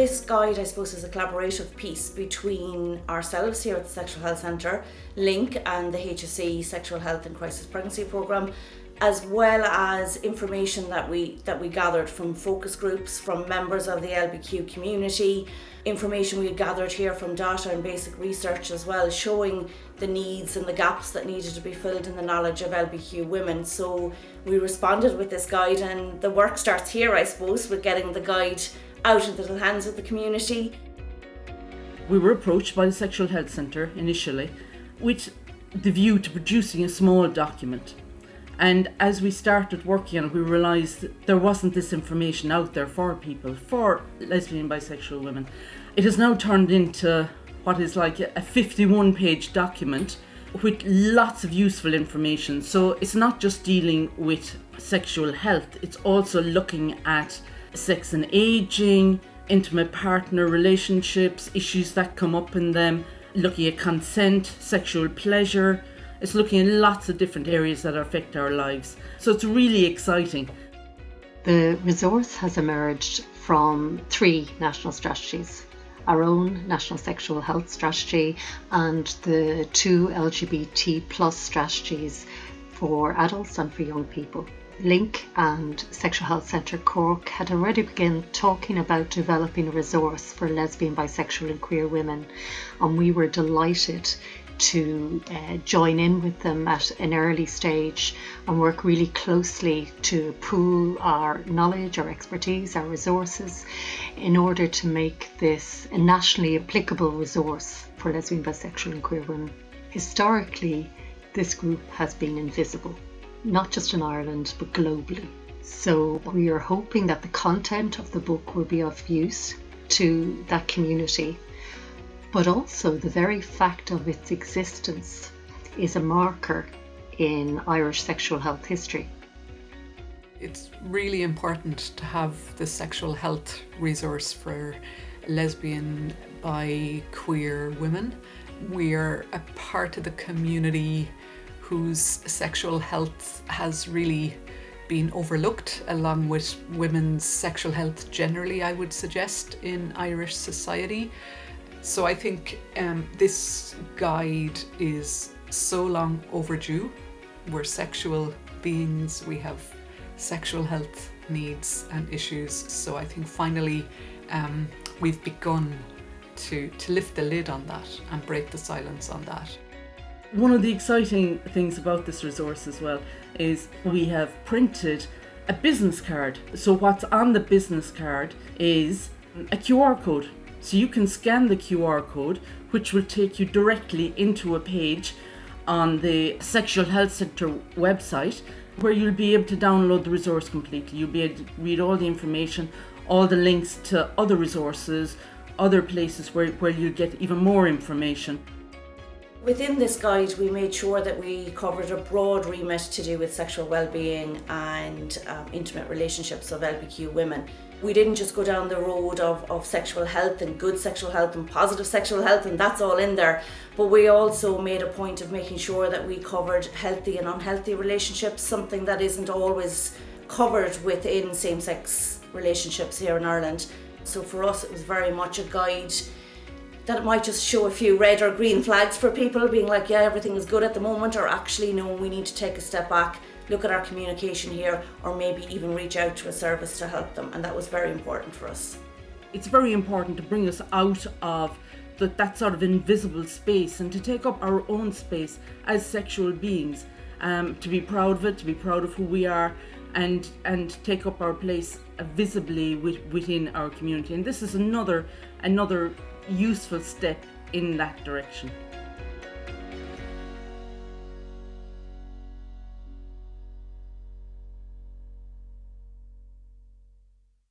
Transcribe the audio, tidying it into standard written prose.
This guide, I suppose, is a collaborative piece between ourselves here at the Sexual Health Centre, LINC, and the HSE Sexual Health and Crisis Pregnancy Programme, as well as information that we gathered from focus groups, from members of the LBQ community, information we gathered here from data and basic research as well, showing the needs and the gaps that needed to be filled in the knowledge of LBQ women. So we responded with this guide, and the work starts here, I suppose, with getting the guide out into the hands of the community. We were approached by the Sexual Health Centre initially with the view to producing a small document. And as we started working on it, we realised that there wasn't this information out there for people, for lesbian and bisexual women. It has now turned into what is like a 51-page document with lots of useful information. So it's not just dealing with sexual health, it's also looking at sex and ageing, intimate partner relationships, issues that come up in them, looking at consent, sexual pleasure. It's looking at lots of different areas that affect our lives. So it's really exciting. The resource has emerged from 3 national strategies: our own National Sexual Health Strategy and the 2 LGBT plus strategies for adults and for young people. LINC and Sexual Health Centre Cork had already begun talking about developing a resource for lesbian, bisexual and queer women, and we were delighted to join in with them at an early stage and work really closely to pool our knowledge, our expertise, our resources in order to make this a nationally applicable resource for lesbian, bisexual and queer women. Historically, this group has been invisible, not just in Ireland but globally. So we are hoping that the content of the book will be of use to that community, but also the very fact of its existence is a marker in Irish sexual health history. It's really important to have the sexual health resource for lesbian, bi, queer women. We're a part of the community whose sexual health has really been overlooked, along with women's sexual health generally, I would suggest, in Irish society. So I think this guide is so long overdue. We're sexual beings, we have sexual health needs and issues. So I think finally we've begun to lift the lid on that and break the silence on that. One of the exciting things about this resource as well is we have printed a business card. So what's on the business card is a QR code. So you can scan the QR code, which will take you directly into a page on the Sexual Health Centre website, where you'll be able to download the resource completely. You'll be able to read all the information, all the links to other resources, other places where you'll get even more information. Within this guide, we made sure that we covered a broad remit to do with sexual well-being and intimate relationships of LBQ women. We didn't just go down the road of sexual health and good sexual health and positive sexual health, and that's all in there, but we also made a point of making sure that we covered healthy and unhealthy relationships, something that isn't always covered within same-sex relationships here in Ireland. So for us, it was very much a guide that it might just show a few red or green flags for people, being like, yeah, everything is good at the moment, or actually, no, we need to take a step back, look at our communication here, or maybe even reach out to a service to help them. And that was very important for us. It's very important to bring us out of that sort of invisible space and to take up our own space as sexual beings, to be proud of it, to be proud of who we are, and take up our place visibly within our community. And this is another useful step in that direction.